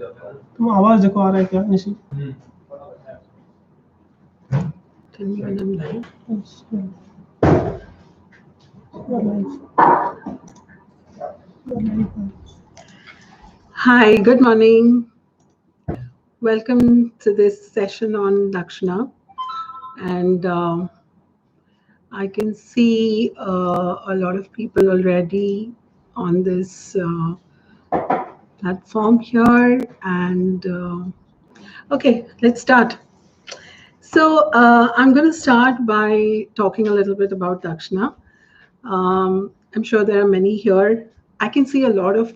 तुम आवाज देखो आ रहा है क्या Nishi? Tell me when I'm live. Hi, good morning. Welcome to this session on Dakshana. And I can see a lot of people already on this platform here. And okay, let's start. So I'm going to start by talking a little bit about Dakshana. I'm sure there are many here. I can see a lot of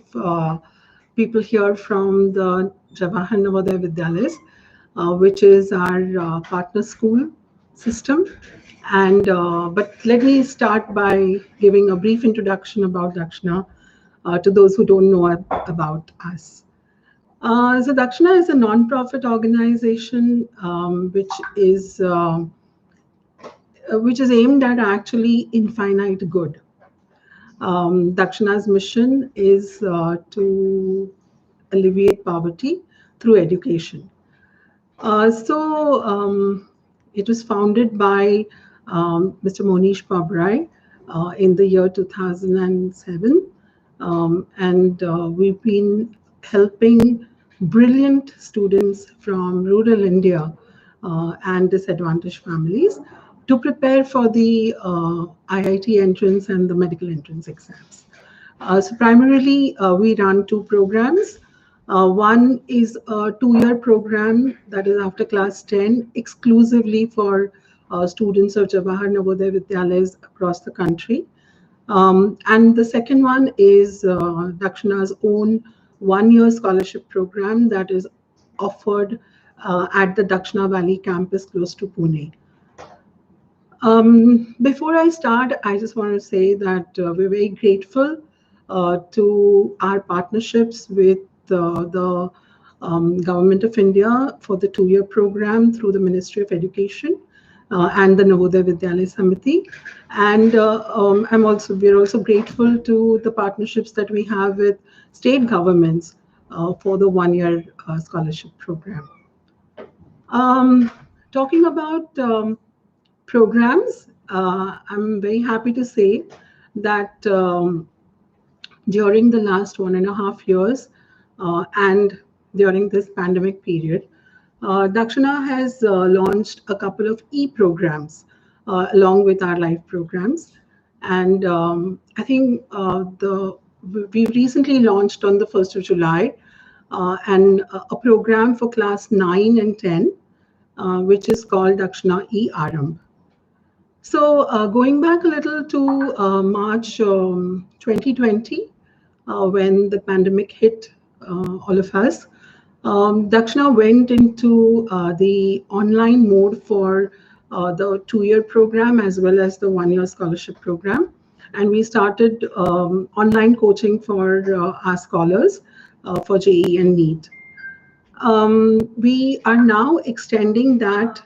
people here from the Jawahar Navodaya Vidyalayas, which is our partner school system. And but let me start by giving a brief introduction about Dakshana to those who don't know about us. So Dakshana is a non-profit organization which is aimed at actually infinite good. Dakshana's mission is to alleviate poverty through education. So it was founded by Mr. Monish Pabrai in the year 2007. And we've been helping brilliant students from rural India and disadvantaged families to prepare for the IIT entrance and the medical entrance exams. So primarily, we run two programs. One is a 2-year program that is after class 10, exclusively for students of Jawahar Navodaya Vidyalayas across the country. And the second one is Dakshana's own 1-year scholarship program that is offered at the Dakshana Valley campus close to Pune. Before I start, I just want to say that we're very grateful to our partnerships with the Government of India for the 2-year program through the Ministry of Education and the Navodaya Vidyalaya Samiti. And we're also grateful to the partnerships that we have with state governments for the 1-year scholarship program. Talking about programs, I'm very happy to say that during the last 1.5 years and during this pandemic period, Dakshana has launched a couple of e-programs along with our live programs. And I think we recently launched on the 1st of July and a program for class 9 and 10, which is called Dakshana E-Aram. So going back a little to March 2020, when the pandemic hit all of us, Dakshana went into the online mode for the 2-year program as well as the 1-year scholarship program. And we started online coaching for our scholars for JEE and NEET. We are now extending that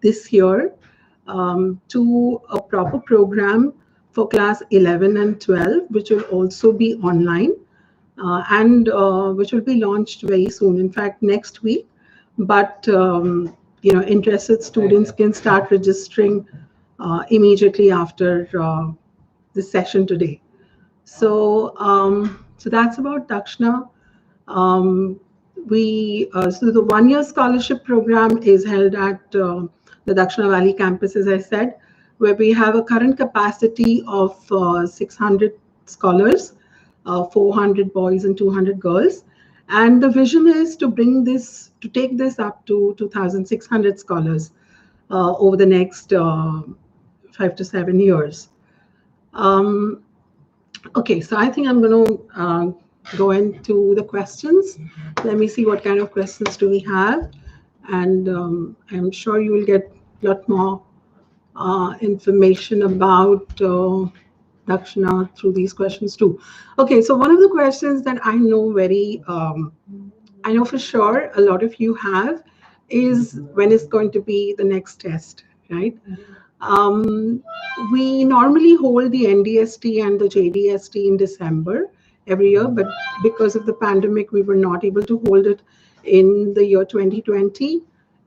this year to a proper program for class 11 and 12, which will also be online and which will be launched very soon. In fact, next week. But interested students can start registering immediately after this session today. So that's about Dakshana. So the 1-year scholarship program is held at the Dakshana Valley campus, as I said, where we have a current capacity of 600 scholars, 400 boys and 200 girls. And the vision is to take this up to 2,600 scholars over the next 5 to 7 years. Okay, so I think I'm going to go into the questions. Let me see what kind of questions do we have. And I'm sure you will get a lot more information about Dakshana through these questions too. Okay, so one of the questions that I know I know for sure a lot of you have is when is going to be the next test, right? We normally hold the NDST and the JDST in December every year, but because of the pandemic, we were not able to hold it in the year 2020.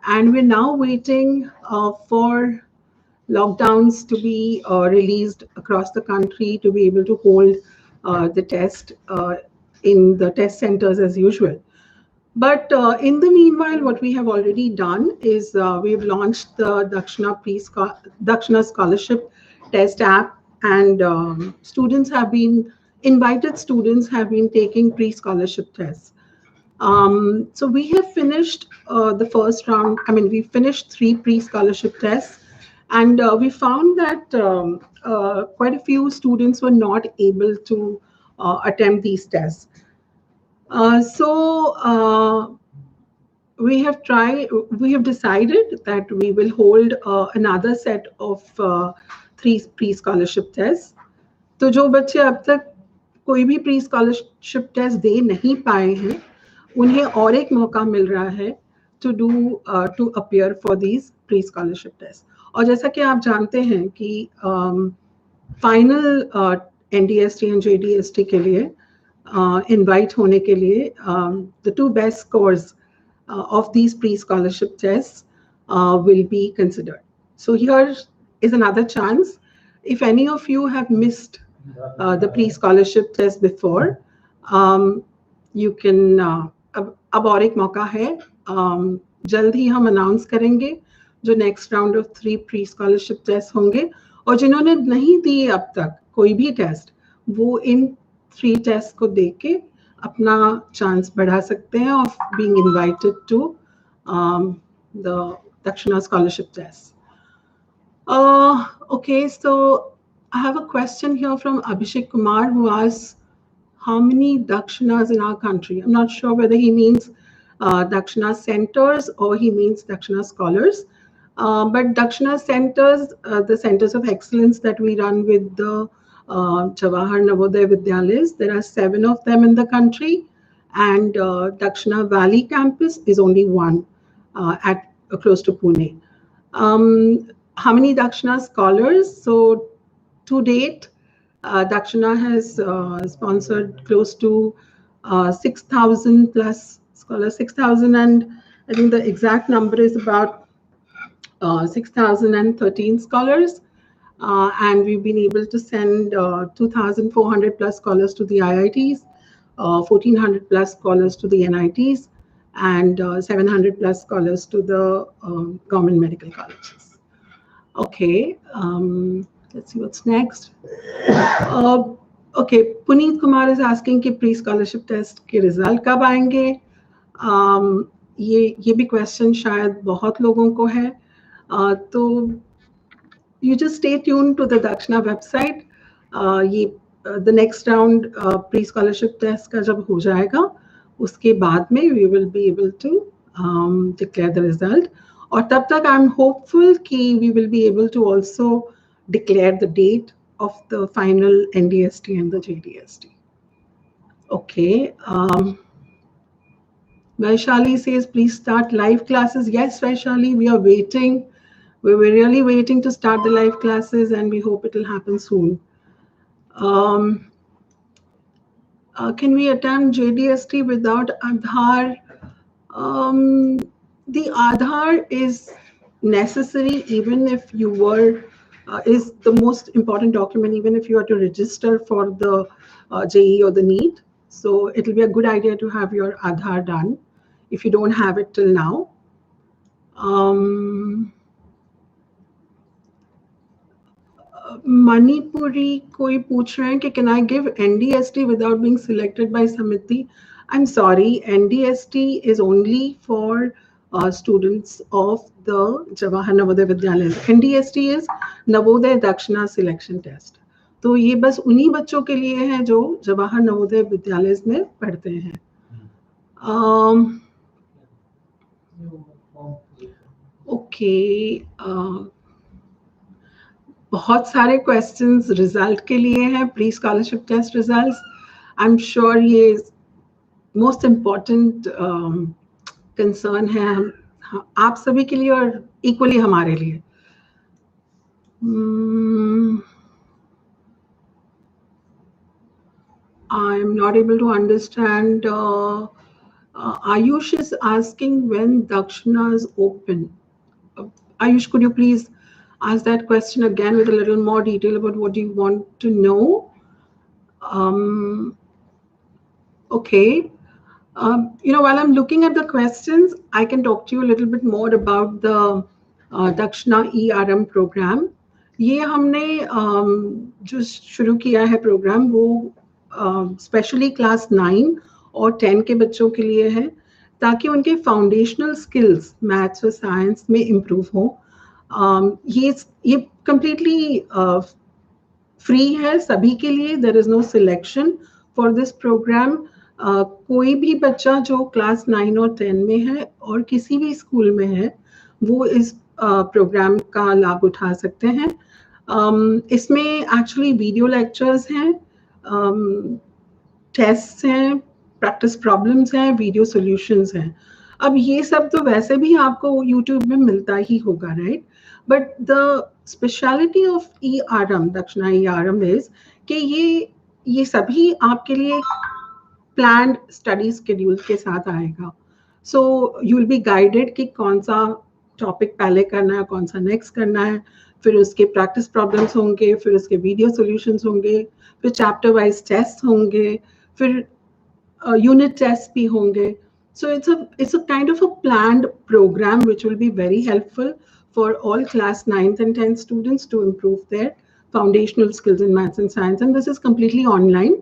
And we're now waiting for lockdowns to be released across the country to be able to hold the test in the test centers as usual. But in the meanwhile, what we have already done is we've launched the Dakshana Scholarship Test app, and invited students have been taking pre-scholarship tests. So we have finished the first round. I mean, we finished 3 pre-scholarship tests, and we found that quite a few students were not able to attempt these tests. So we have decided that we will hold another set of 3 pre-scholarship tests. तो जो बच्चे अब तक कोई भी pre scholarship test दे नहीं पाए हैं, उन्हें और एक मौका मिल रहा है to appear for these pre scholarship test. और जैसा कि आप जानते हैं कि फाइनल NDST एंड JDST के लिए इनवाइट होने के लिए the 2 best scores of these pre-scholarship tests will be considered. So here is another chance. If any of you have missed the pre-scholarship test before, you can अब और एक मौका है. जल्द ही हम अनाउंस करेंगे जो next round of 3 pre-scholarship test होंगे, और जिन्होंने नहीं दिए अब तक कोई भी टेस्ट, वो इन 3 टेस्ट को देख के अपना चांस बढ़ा सकते हैं of being invited to the Dakshana Scholarship Test. Okay, so I have a question here from Abhishek Kumar, who asks how many Dakshinas in our country. I'm not sure whether he means Dakshina centers or he means Dakshina scholars. But Dakshina centers, the centers of excellence that we run with the Jawahar Navodaya Vidyalayas, there are 7 of them in the country, and Dakshina Valley campus is only one at close to Pune. How many Dakshina scholars? So to date, Dakshina has sponsored close to 6,000 plus scholars, 6,000, and I think the exact number is about 6,013 scholars. And we've been able to send 2,400 plus scholars to the IITs, 1,400 plus scholars to the NITs, and 700 plus scholars to the government medical colleges. Okay, let's see what's next. Okay, Puneet Kumar is asking कि pre-scholarship test के result कब आएंगे? ये भी question शायद बहुत लोगों को है. तो you just stay tuned to the Dakshina website. The next round pre-scholarship test का जब हो जाएगा, उसके बाद में we will be able to declare the result. और तब तक I'm hopeful कि we will be able to also declare the date of the final NDST and the JDST. Okay. Vaishali says, please start live classes. Yes, Vaishali, we are waiting. We're really waiting to start the live classes, and we hope it will happen soon. Can we attempt JDST without Aadhaar? The Aadhaar is necessary even if you were, is the most important document, even if you are to register for the JEE or the NEET. So it will be a good idea to have your Aadhaar done if you don't have it till now. Manipuri कोई पूछ रहे हैं कि can I give NDST without being selected by Samiti? I'm sorry, NDST is only for students of the Jawahar Navodaya Vidyalayas. NDST is Navodaya Dakshina Selection Test. तो ये बस उन्हीं बच्चों के लिए है जो जवाहर नवोदय विद्यालय में पढ़ते हैं. Okay. बहुत सारे क्वेश्चंस रिजल्ट के लिए हैं, pre scholarship test results. I am sure ये मोस्ट इम्पॉर्टेंट कंसर्न है आप सभी के लिए और इक्वली हमारे लिए. I'm not able to understand. Ayush is asking when Dakshana is open. Uh, Ayush, could you please ask that question again with a little more detail about what you want to know? Um, okay. While I'm looking at the questions, I can talk to you a little bit more about the Dakshana ERM program. ये हमने जो शुरू किया है programme वो specially class 9 और 10 के बच्चों के लिए है ताकि उनके फाउंडेशनल स्किल्स मैथ्स और साइंस में इम्प्रूव हो. ये कम्प्लीटली फ्री है सभी के लिए. There is no selection for this programme. कोई भी बच्चा जो क्लास 9 और 10 में है और किसी भी स्कूल में है वो इस प्रोग्राम का लाभ उठा सकते हैं. इसमें एक्चुअली वीडियो लेक्चर्स हैं, टेस्ट हैं, प्रैक्टिस प्रॉब्लम्स हैं, वीडियो सॉल्यूशंस हैं. अब ये सब तो वैसे भी आपको यूट्यूब में मिलता ही होगा, right? But the speciality of ERM, दक्षिणा ERM इज कि ये सभी आपके लिए प्लान्ड स्टडी शेड्यूल के साथ आएगा. So you will be guided कि कौन सा टॉपिक पहले करना है, कौन सा नेक्स्ट करना है, फिर उसके प्रैक्टिस प्रॉब्लम्स होंगे, फिर उसके वीडियो सॉल्यूशंस होंगे, फिर चैप्टर वाइज टेस्ट होंगे, फिर unit tests bhi honge. So it's a kind of a planned program which will be very helpful for all class 9th and 10th students to improve their foundational skills in maths and science. And this is completely online.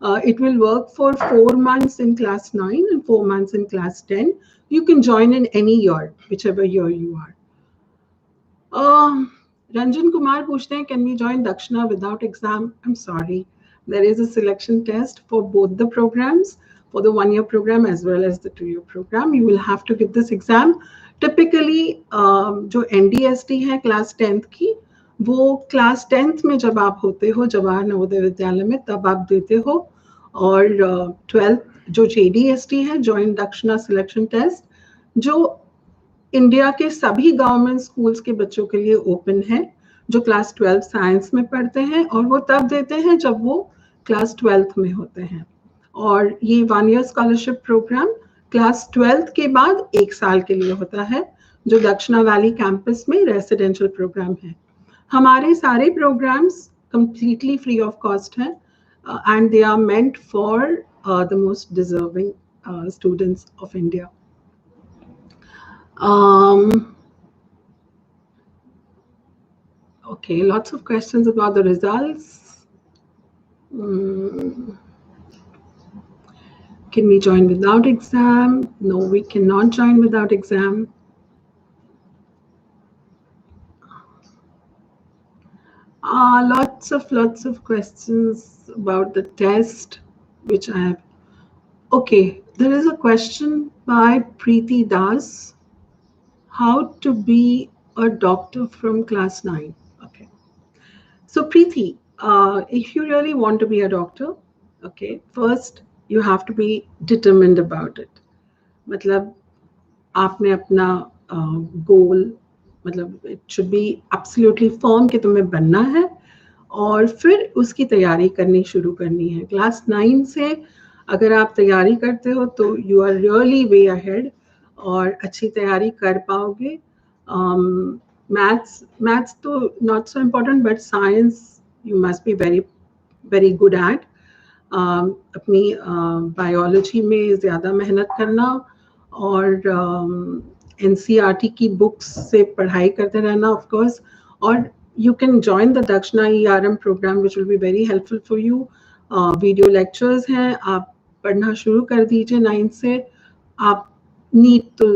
It will work for 4 months in class 9 and 4 months in class 10. You can join in any year, whichever year you are. Ranjan Kumar पूछते हैं, can we join Dakshana without exam? I'm sorry. There is a selection test for both the programs, for the 1-year program as well as the 2-year program. You will have to give this exam. Typically, जो NDST है class 10th की, वो class 10th में जब आप होते हो जवाहर नवोदय विद्यालय में तब आप देते हो. और 12th जो JDST है, जॉइंट दक्षिणा सिलेक्शन टेस्ट, जो इंडिया के सभी गवर्नमेंट स्कूल्स के बच्चों के लिए ओपन है जो क्लास 12 साइंस में पढ़ते हैं, और वो तब देते हैं जब वो क्लास 12th में होते हैं. और ये 1-year scholarship programme class 12th के बाद 1 साल के लिए होता है, जो दक्षिणा वैली कैंपस में रेसिडेंशियल प्रोग्राम है. हमारे सारे programs completely free of cost हैं and they are meant for the most deserving students of India. Okay, lots of questions about the results. Can we join without exam? No, we cannot join without exam. Lots of questions about the test, which I have. Okay, there is a question by Preeti Das. How to be a doctor from class 9? Okay. So Preeti, if you really want to be a doctor, okay, first you have to be determined about it. मतलब आपने अपना goal, मतलब it should be absolutely firm कि तुम्हें बनना है, और फिर उसकी तैयारी करनी शुरू करनी है. क्लास 9 से अगर आप तैयारी करते हो तो you are really way ahead और अच्छी तैयारी कर पाओगे. मैथ्स तो not so important, but science you must be very very good at. अपनी बायोलॉजी में ज़्यादा मेहनत करना और NCERT की बुक्स से पढ़ाई करते रहना ऑफ कोर्स. और you can join the Dakshana ERM program which will be very helpful for you. Video lectures हैं, आप पढ़ना शुरू कर दीजिए 9 से. आप नीट तो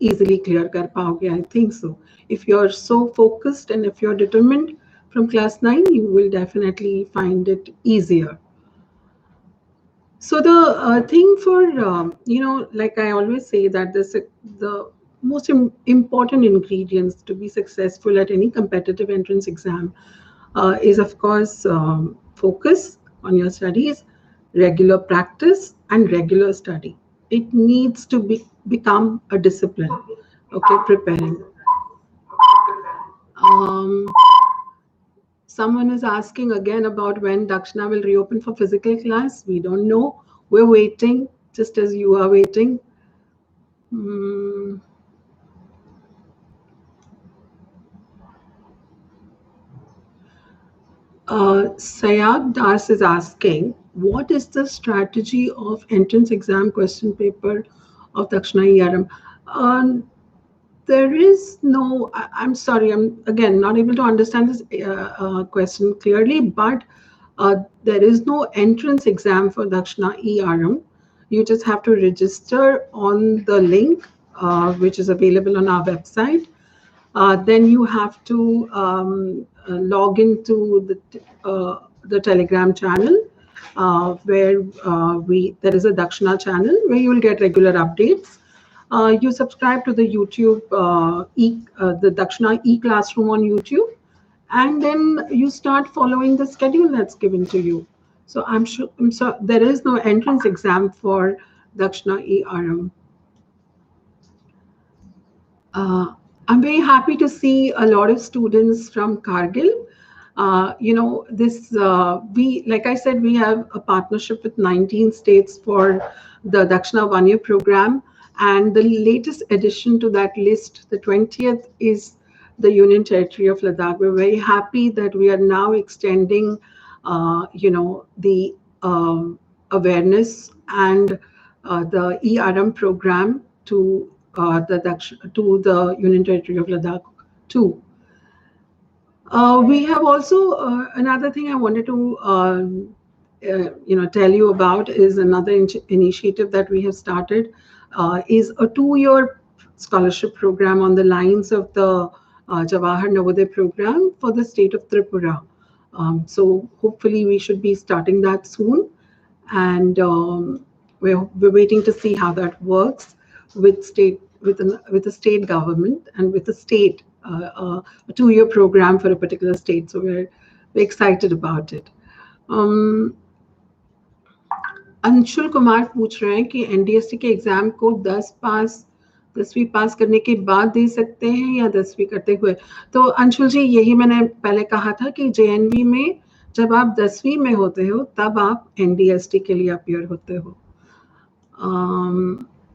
easily clear कर पाओगे, I think so. If you're so focused and if you're determined from class 9, you will definitely find it easier. So the thing for, like I always say that the most important ingredients to be successful at any competitive entrance exam is of course focus on your studies, regular practice and regular study. It needs to become a discipline. Okay, preparing. Someone is asking again about when Dakshana will reopen for physical class. We don't know. We're waiting, just as you are waiting. Sayad Das is asking, what is the strategy of entrance exam question paper of Dakshana ERM? There is no, I'm sorry, I'm again not able to understand this question clearly, but there is no entrance exam for Dakshana ERM. You just have to register on the link, which is available on our website. Then you have to log into the Telegram channel, where there is a Dakshana channel where you will get regular updates. You subscribe to the YouTube, the Dakshana e-classroom on YouTube, and then you start following the schedule that's given to you. So I'm sure there is no entrance exam for Dakshana ERM. I'm very happy to see a lot of students from Kargil. Like I said, we have a partnership with 19 states for the Dakshana one-year program. And the latest addition to that list, the 20th, is the Union Territory of Ladakh. We're very happy that we are now extending, the awareness and the ERM program to the Union Territory of Ladakh too. We have also another thing I wanted to tell you about is another initiative that we have started, is a 2-year scholarship program on the lines of the Jawahar Navodaya program for the state of Tripura. So hopefully we should be starting that soon, and we're waiting to see how that works with the state government and with the state, a 2-year program for a particular state. So we're excited about it. Anshul Kumar पूछ रहे हैं कि एनडीएसटी के exam को 10वीं पास करने के बाद दे सकते हैं या 10वीं करते हुए. तो अंशुल जी, यही मैंने पहले कहा था कि जेएनवी में जब आप 10वीं में होते हो तब आप एनडीएसटी के लिए अपीयर होते हो.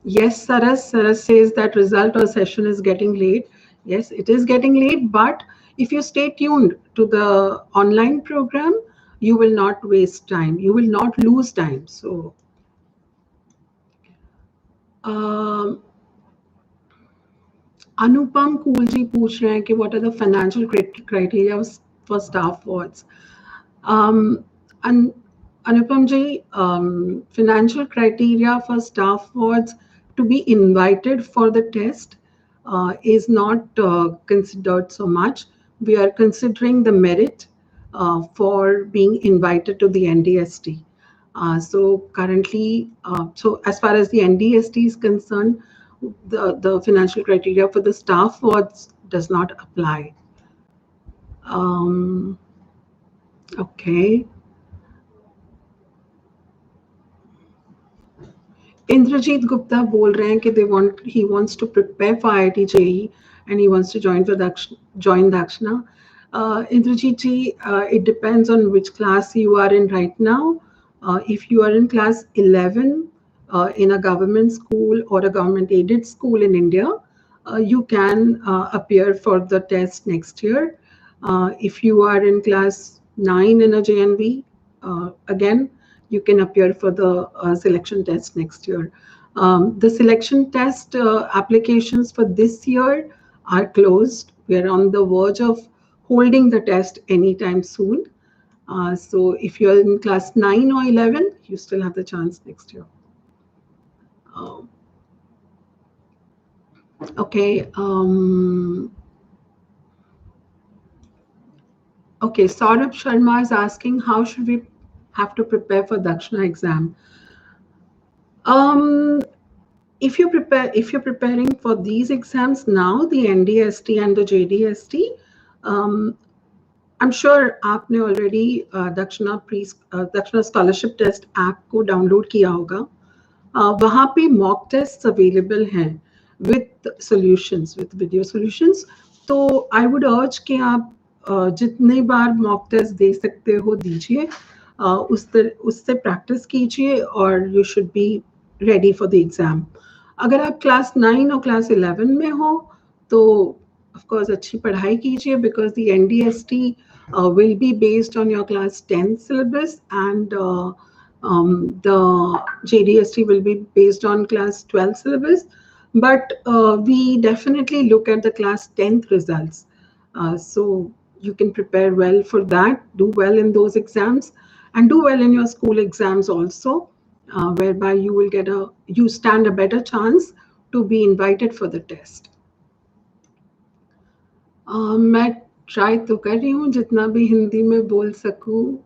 Yes, Saras says that result or session is getting late. Yes, it is getting late, but if you stay tuned to the online program, you will not waste time. You will not lose time. So, Anupam Coolji पूछ रहे हैं कि what are the financial criteria for staff awards? And Anupam ji, financial criteria for staff awards to be invited for the test is not considered so much. We are considering the merit for being invited to the NDST. So currently, so as far as the NDST is concerned, the financial criteria for the staff awards does not apply. Okay. Indrajit Gupta बोल रहे हैं कि he wants to prepare for IIT JEE and he wants to join Dakshana. Indrajit ji, it depends on which class you are in right now. If you are in class 11 in a government school or a government aided school in India, you can appear for the test next year. If you are in class 9 in a JNV, again, you can appear for the selection test next year. The selection test applications for this year are closed. We are on the verge of holding the test anytime soon. So if you're in class 9 or 11, you still have the chance next year. Okay. Okay, Saurabh Sharma is asking, how should we have to prepare for Dakshana exam? If you're preparing for these exams now, the NDST and the JDST, I'm sure आपने already Dakshana Scholarship Test app को download किया होगा. वहाँ पे mock tests available हैं with solutions, with video solutions. तो I would urge कि आप जितने बार मॉक टेस्ट दे सकते हो दीजिए, उससे प्रैक्टिस कीजिए और you should be ready for the exam. अगर आप क्लास 9 और क्लास 11 में हो तो ऑफ कोर्स अच्छी पढ़ाई कीजिए, because the NDST will be based on your class 10 syllabus, and the JDST will be based on class 12 syllabus. But we definitely look at the class 10th results. So you can prepare well for that, do well in those exams, and do well in your school exams also, whereby you stand a better chance to be invited for the test. मैं try तो कर रही हूँ जितना भी हिंदी में बोल सकूँ.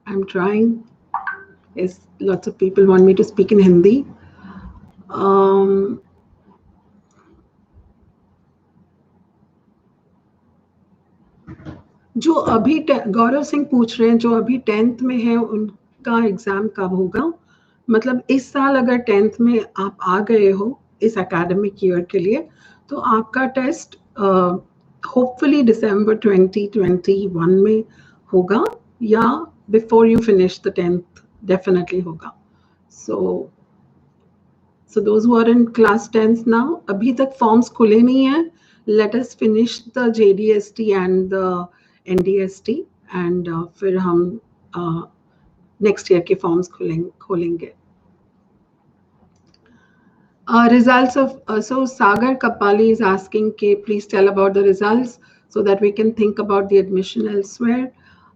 I'm trying. Yes, lots of people want me to speak in Hindi. जो अभी गौरव सिंह पूछ रहे हैं, जो अभी 10th में है उनका एग्जाम कब होगा? मतलब इस साल अगर 10th में आप आ गए हो इस एकेडमिक ईयर के लिए, तो आपका टेस्ट होपफुली दिसंबर 2021 में होगा, या before you finish the 10th definitely होगा. So those who are in class 10th now, अभी तक फॉर्म्स खुले नहीं हैं. Let us finish the JDST and the NDST, and फिर हम next year के फॉर्म्स खोलेंगे. Results of so Sagar Kapali is asking, please tell about the results so that we can think about the admission elsewhere.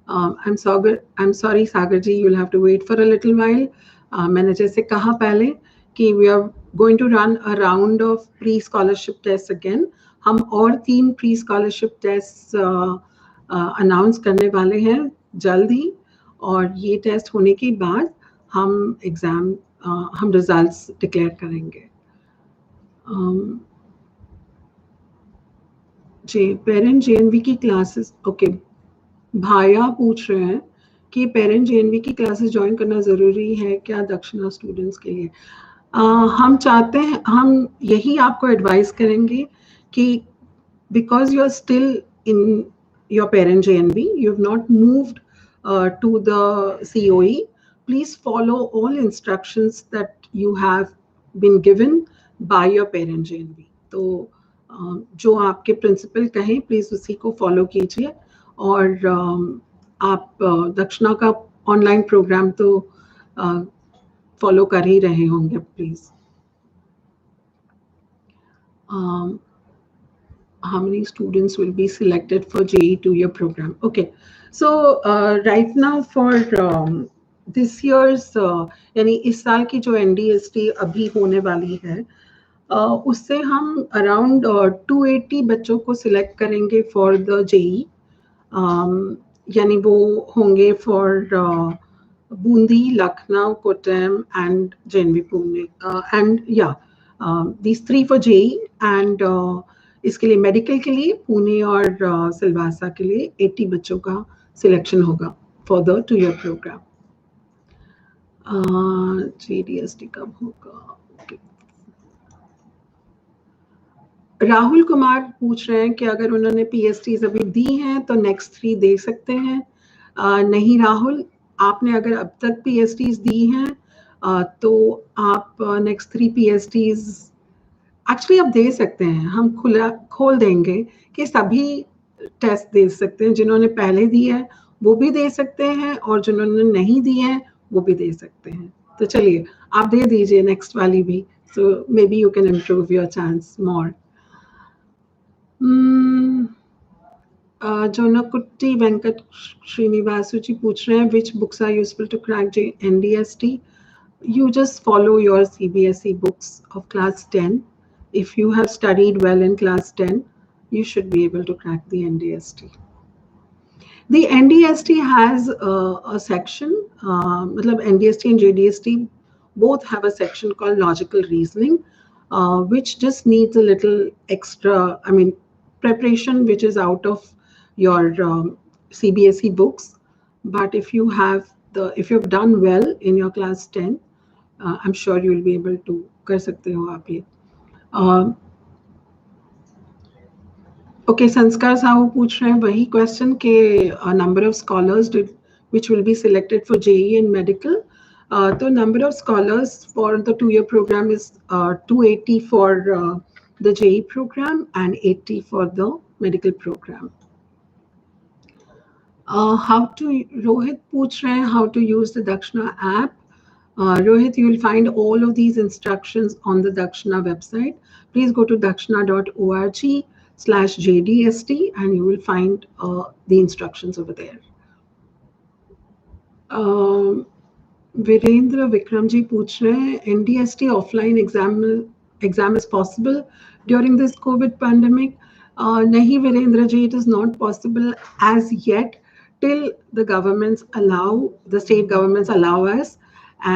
I'm sorry Sagar ji, you'll have to wait for a little while. मैंने जैसे कहा पहले कि we are going to run a round of pre-scholarship tests again. हम और 3 pre-scholarship tests announce करने वाले हैं जल्द ही, और ये टेस्ट होने के बाद हम रिजल्ट्स डिक्लेयर करेंगे. पेरेंट JNV की क्लासेस, ओके, भाया पूछ रहे हैं कि पेरेंट JNV की क्लासेस ज्वाइन करना ज़रूरी है क्या दक्षिणा स्टूडेंट्स के लिए? हम चाहते हैं, हम यही आपको एडवाइस करेंगे कि because you are still in your parent JNV, you have not moved to the COE, please follow all instructions that you have been given by your parent JNV. तो जो आपके प्रिंसिपल कहें प्लीज उसी को follow कीजिए, और आप दक्षिणा का ऑनलाइन प्रोग्राम तो फॉलो कर ही रहे होंगे please. How many students will be selected for JEE 2-year program? Okay, so right now for this year's यानी इस साल की जो NDST अभी होने वाली है, उससे हम अराउंड 280 बच्चों को सिलेक्ट करेंगे फॉर द JEE. यानी वो होंगे for Bundi, Lucknow, Kottayam and JNV Pune, and या these 3 for JEE, and इसके लिए मेडिकल के लिए पुणे और सिलवासा के लिए 80 बच्चों का सिलेक्शन होगा for the 2-year programme. JDST कब होगा? राहुल कुमार पूछ रहे हैं कि अगर उन्होंने PSTs अभी दी हैं तो नेक्स्ट 3 दे सकते हैं. नहीं राहुल, आपने अगर अब तक PSTs दी हैं तो आप नेक्स्ट 3 PSTs एक्चुअली आप दे सकते हैं. हम खोल देंगे कि सभी टेस्ट दे सकते हैं. जिन्होंने पहले दी है वो भी दे सकते हैं, और जिन्होंने नहीं दी है वो भी दे सकते हैं. तो चलिए आप दे दीजिए नेक्स्ट वाली भी, so maybe you can improve your chance more. Jonakutti Venkat Srinivasu ji पूछ रहे हैं which books are useful to crack NDST. You just follow your CBSE books of class 10. If you have studied well in class 10, you should be able to crack the NDST. The NDST has a section, मतलब NDST and JDST both have a section called logical reasoning, which just needs a little extra, preparation, which is out of your CBSE books. But if you've done well in your class 10, I'm sure you'll be able to कर सकते हो आप ये. Okay, संस्कार साहू पूछ रहे हैं वही क्वेश्चन के number of scholars which will be selected for JEE and medical. The number of scholars for the 2-year program is 280 for the JEE program and 80 for the medical program. How to Rohit पूछ रहे हैं how to use the Dakshana app. Rohit, you will find all of these instructions on the Dakshana website. Please go to dakshana.org/JDST and you will find the instructions over there. Virendra Vikram ji पूछ रहे हैं NDST offline exam is possible during this Covid pandemic. नहीं Virendra ji, it is not possible as yet till the state governments allow us,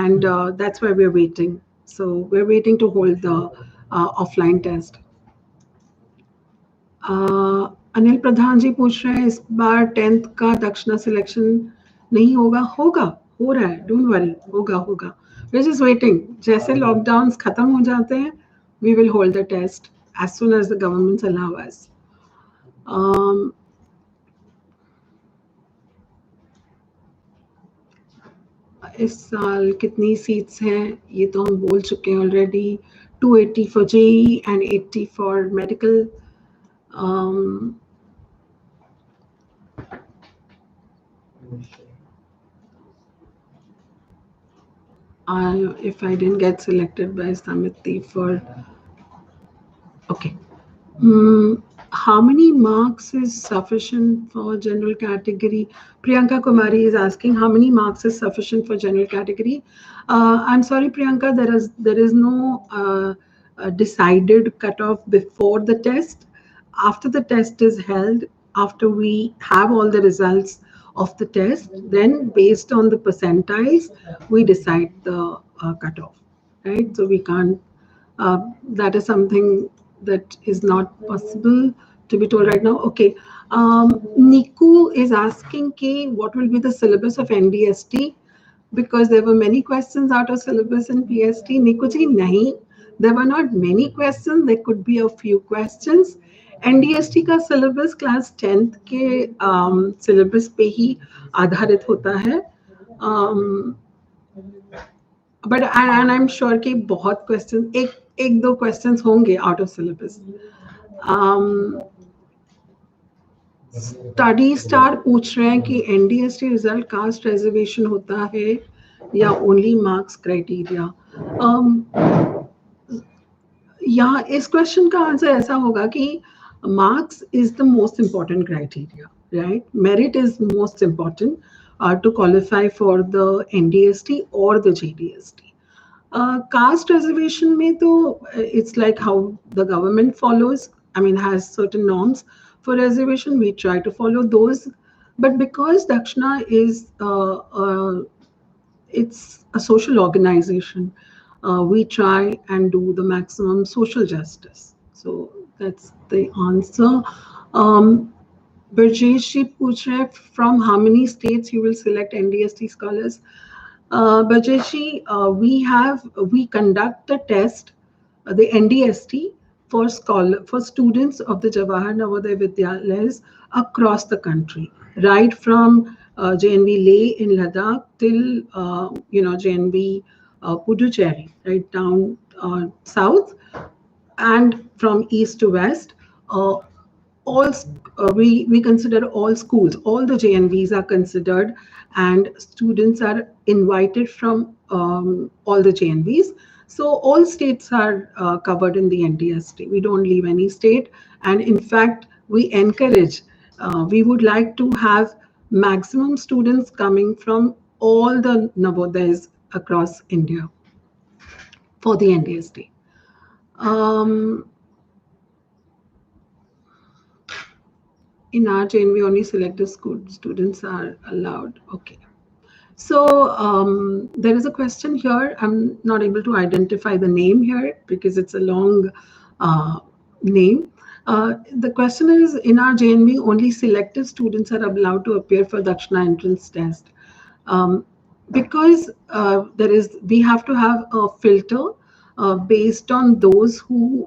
and that's why we're waiting. So we're waiting to hold the offline test. Anil प्रधान जी पूछ रहे हैं इस बार 10th का दक्षिणा selection नहीं होगा. हो रहा है, डोंट वरी, होगा. We're just waiting. जैसे लॉकडाउन खत्म हो जाते हैं, we will hold the test as soon as the governments allow us. इस साल कितनी सीट्स हैं ये तो हम बोल चुके हैं already. 280 for JEE and 80 for medical. If I didn't get selected by Samiti for... Okay. How many marks is sufficient for general category? Priyanka Kumari is asking how many marks is sufficient for general category. I'm sorry, Priyanka, there is no decided cutoff before the test. After the test is held, after we have all the results of the test, then based on the percentiles, we decide the cutoff, right? So we can't, that is something that is not possible to be told right now. Okay. Niku is asking what will be the syllabus of NDST, because there were many questions out of syllabus in PST. Niku ji, nahi, there were not many questions. There could be a few questions. NDST का syllabus class 10th के syllabus पे ही आधारित होता है. But and I'm sure कि बहुत questions, एक दो questions होंगे out of syllabus. Study star पूछ रहे हैं कि NDST रिजल्ट कास्ट रिजर्वेशन होता है या ओनली मार्क्स क्राइटेरिया. या इस क्वेश्चन का आंसर ऐसा होगा कि marks is the most important criteria, right? Merit is most important to qualify for the NDST or the JDST. Caste reservation mein to it's like how the government follows, I mean has certain norms for reservation. We try to follow those, but because Dakshana is it's a social organization, we try and do the maximum social justice. So that's the answer. Burjesh ji पूछ रहे हैं from how many states you will select NDST scholars. Burjesh ji, we conduct the test, the NDST for students of the Jawahar Navodaya Vidyalayas across the country, right from JNV Leh in Ladakh till JNV Puducherry, right down south, and from east to west. We consider all schools, all the JNVs are considered, and students are invited from all the JNVs. So all states are covered in the NDST. We don't leave any state, and in fact, we encourage. We would like to have maximum students coming from all the Navodayas across India for the NDST. In our chain, we only select the school students are allowed. Okay. So there is a question here. I'm not able to identify the name here because it's a long name. The question is, in our JNV, only selected students are allowed to appear for Dakshana entrance test. Because we have to have a filter based on those who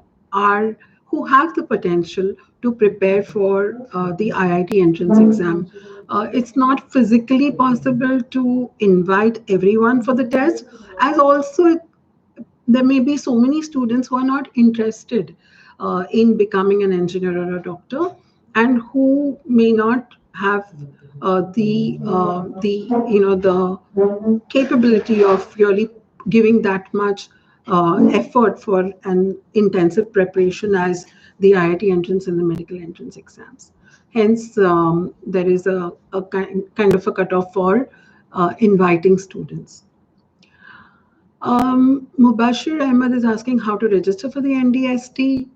who have the potential to prepare for the IIT entrance exam. It's not physically possible to invite everyone for the test, as also there may be so many students who are not interested in becoming an engineer or a doctor, and who may not have the the capability of really giving that much effort for an intensive preparation as the IIT entrance and the medical entrance exams. Hence, there is a kind of a cutoff for inviting students. Mubashir Ahmed is asking how to register for the NDST.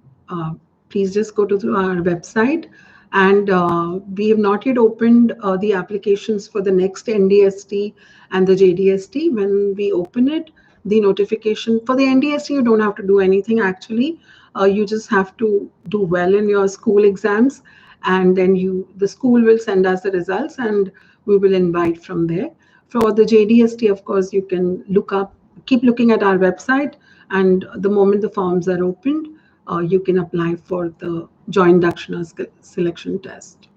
Please just go to our website, and we have not yet opened the applications for the next NDST and the JDST. When we open it, the notification for the NDST, you don't have to do anything actually. You just have to do well in your school exams, and then the school will send us the results, and we will invite from there. For the JDST, of course, you can keep looking at our website, and the moment the forms are opened, you can apply for the joint Dakshana selection test.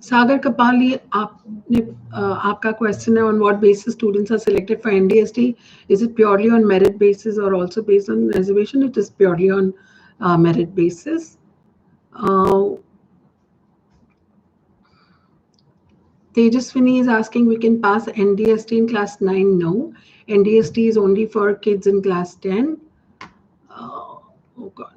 सागर कपाली आपका question है on what basis students are selected for NDST. Is it purely on merit basis or also based on reservation? It is purely on merit basis. Tejaswini is asking, we can pass NDST in class 9? No. NDST is only for kids in class 10. Oh God.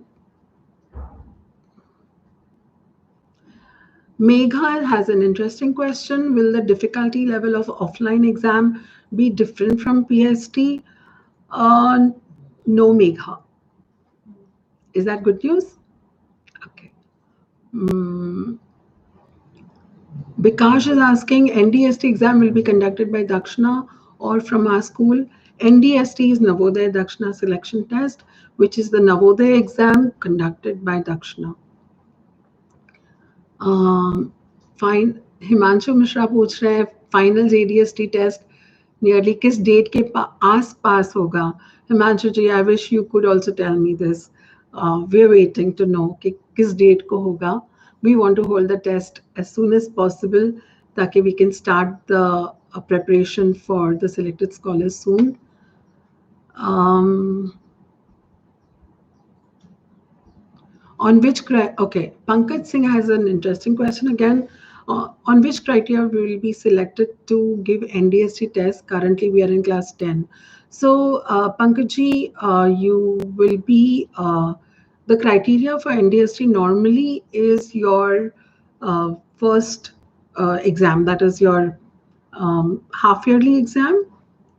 Megha has an interesting question. Will the difficulty level of offline exam be different from PST? No, Megha. Is that good news? Okay. Bikash is asking, NDST exam will be conducted by Dakshana or from our school? NDST is Navodaya Dakshana selection test, which is the Navodaya exam conducted by Dakshana. Fine. Himanshu Mishra पूछ रहे हैं फाइनल JDST test nearly किस date के आस पास होगा. Himanshu ji, I wish you could also tell me this. We are waiting to know कि किस डेट को होगा. We want to hold the test as soon as possible, ताकि we can start the preparation for the selected scholars soon. On which okay, Pankaj Singh has an interesting question again. On which criteria we will be selected to give NDST test? Currently, we are in class 10. So, Pankaj ji, you will be the criteria for NDST normally is your first exam, that is your half-yearly exam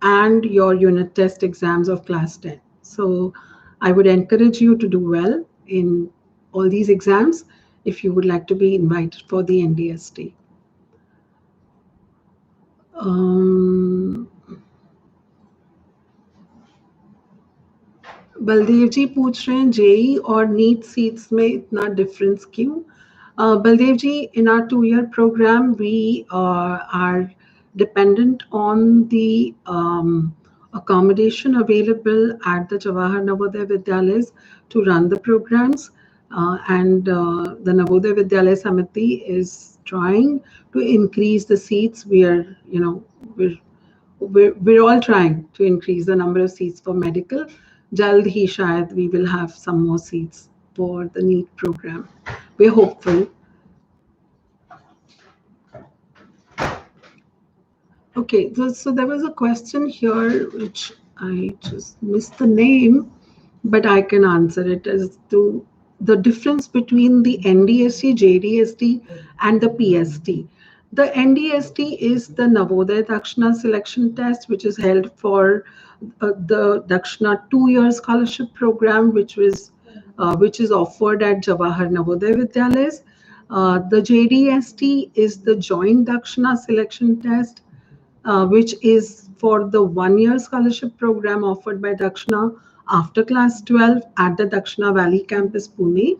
and your unit test exams of class 10. So, I would encourage you to do well in all these exams if you would like to be invited for the NDST. Baldev जी पूछ रहे हैं JEE और NEET seats में इतना difference क्यों? Baldev ji, in our 2-year program, we are dependent on the accommodation available at the Jawahar Navodaya Vidyalayas to run the programs. And the Navodaya Vidyalaya Samiti is trying to increase the seats. We're all trying to increase the number of seats for medical. Jald hi shayad we will have some more seats for the NEET program. We're hopeful. Okay, so there was a question here which I just missed the name, but I can answer it as to the difference between the NDST, JDST, and the PST. The NDST is the Navodaya Dakshana selection test, which is held for the Dakshana 2-year scholarship program, which is offered at Jawahar Navodaya Vidyalayas. The JDST is the joint Dakshana selection test, which is for the 1-year scholarship program offered by Dakshana after class 12 at the Dakshana Valley campus, Pune.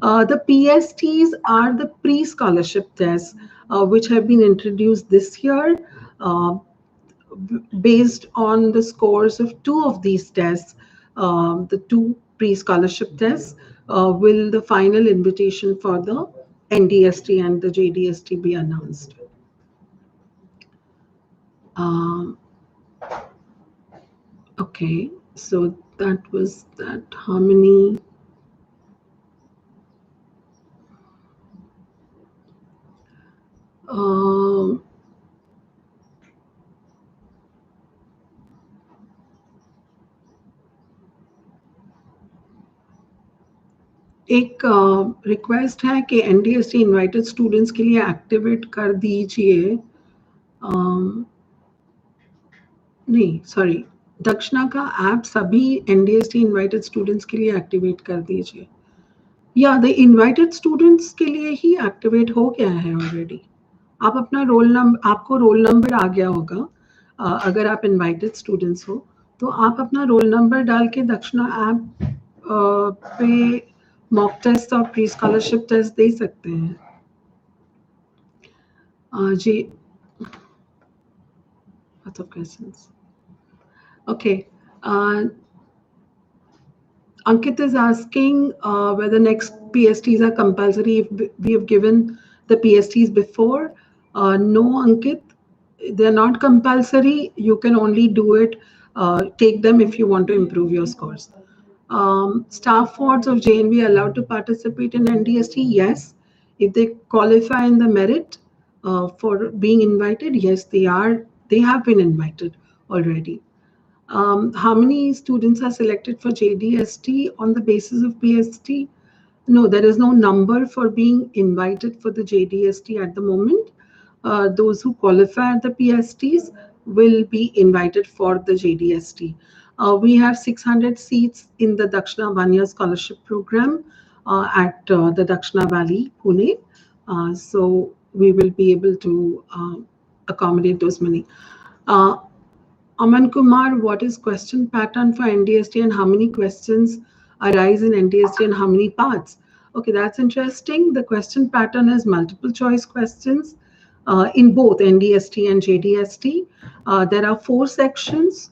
The PSTs are the pre-scholarship tests, which have been introduced this year, based on the scores of two of these tests, the two pre-scholarship tests, will the final invitation for the NDST and the JDST be announced. Um, okay, so that was that. How many? Um, एक request है कि एनडीएसटी invited students के लिए activate कर दीजिए. नहीं, sorry, दक्षिणा का ऐप सभी एनडीएसटी इनवाइटेड स्टूडेंट्स के लिए एक्टिवेट कर दीजिए. या द इनवाइटेड स्टूडेंट्स के लिए ही एक्टिवेट हो गया है ऑलरेडी. आप अपना रोल नंबर, आपको रोल नंबर आ गया होगा. अगर आप इनवाइटेड स्टूडेंट्स हो तो आप अपना रोल नंबर डाल के दक्षिणा ऐप पे मॉक टेस्ट और प्री स्कॉलरशिप टेस्ट दे सकते हैं. जी, lots of questions. Okay. Ankit is asking whether next PSTs are compulsory. If we have given the PSTs before, no, Ankit, they're not compulsory. You can only do it, take them if you want to improve your scores. Staff wards of JNV are allowed to participate in NDST? Yes. If they qualify in the merit for being invited, yes, they are. They have been invited already. How many students are selected for JDST on the basis of PST? No, there is no number for being invited for the JDST at the moment. Those who qualify at the PSTs will be invited for the JDST. We have 600 seats in the Dakshana 1-year scholarship program at the Dakshana Valley, Pune. So we will be able to accommodate those many. Aman Kumar, what is question pattern for NDST and how many questions arise in NDST and how many parts? Okay, that's interesting. The question pattern is multiple choice questions in both NDST and JDST. There are 4 sections,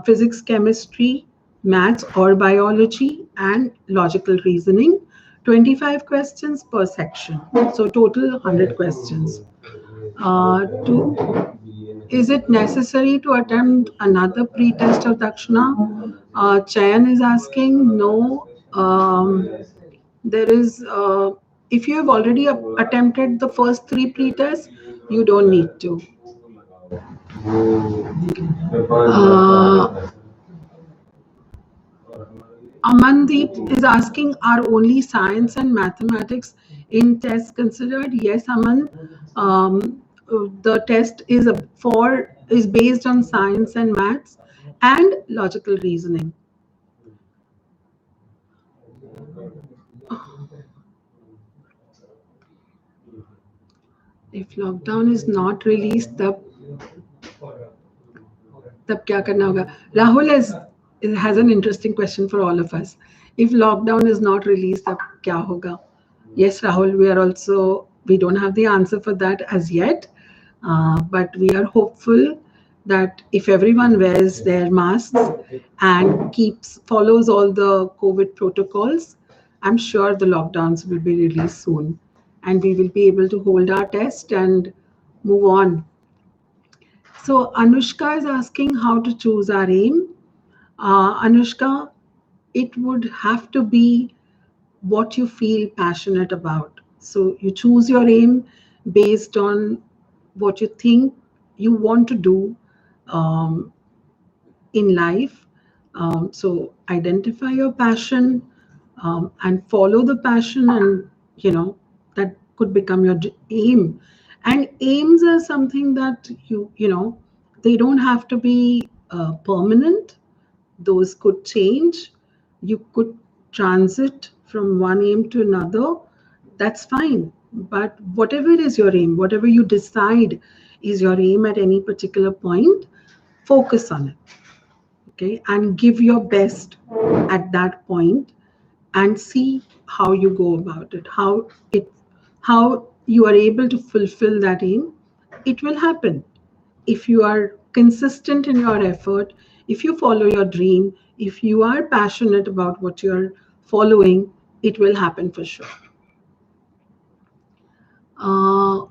physics, chemistry, maths or biology, and logical reasoning. 25 questions per section. So total 100 questions. Is it necessary to attempt another pre-test of Dakshana? Chayan is asking, no. There is, if you have already attempted the first 3 pre-tests, you don't need to. Amandeep is asking, are only science and mathematics in tests considered? Yes, Aman. The test is based on science and maths and logical reasoning. If lockdown is not released, तब क्या करना होगा? Rahul has an interesting question for all of us. If lockdown is not released, तब क्या होगा? Yes, Rahul, we don't have the answer for that as yet, but we are hopeful that if everyone wears their masks and follows all the COVID protocols, I'm sure the lockdowns will be released soon and we will be able to hold our test and move on. So Anushka is asking how to choose our aim. Anushka, it would have to be what you feel passionate about. So you choose your aim based on what you think you want to do in life. So identify your passion and follow the passion, and that could become your aim. And aims are something that they don't have to be permanent. Those could change. You could transit from one aim to another. That's fine. But whatever is your aim, whatever you decide is your aim at any particular point, focus on it. Okay, and give your best at that point and see how you go about it, how you are able to fulfill that aim. It will happen. if you are consistent in your effort, if you follow your dream, if you are passionate about what you're following, it will happen for sure. Uh,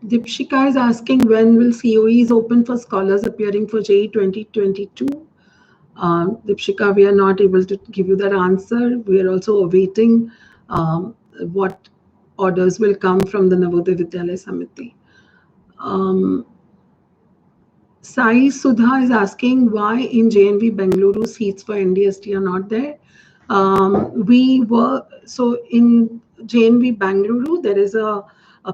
Dipshika is asking when will COEs open for scholars appearing for JEE 2022? Dipshika, we are not able to give you that answer. We are also awaiting what orders will come from the Navodaya Vidyalaya Samiti. Sai Sudha is asking why in JNV Bengaluru seats for NDST are not there. So in JNV Bengaluru, there is a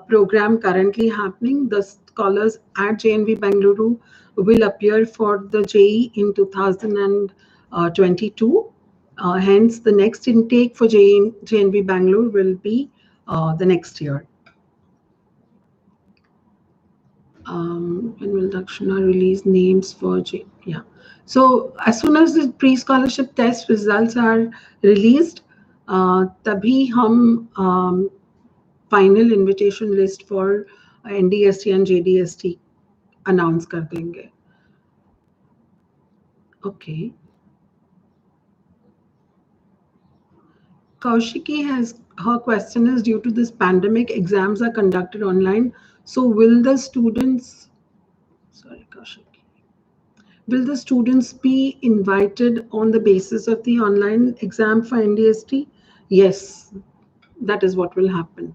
program currently happening. The scholars at JNV Bengaluru will appear for the JEE in 2022. Hence, the next intake for JNV Bangalore will be the next year. When will Dakshana release names for yeah. So as soon as the pre-scholarship test results are released, तभी हम final invitation list for NDST and JDST announce कर देंगे. Okay. Kaushiki has, her question is, due to this pandemic, exams are conducted online. So will the students, sorry Kaushiki, will the students be invited on the basis of the online exam for NDST? Yes, that is what will happen.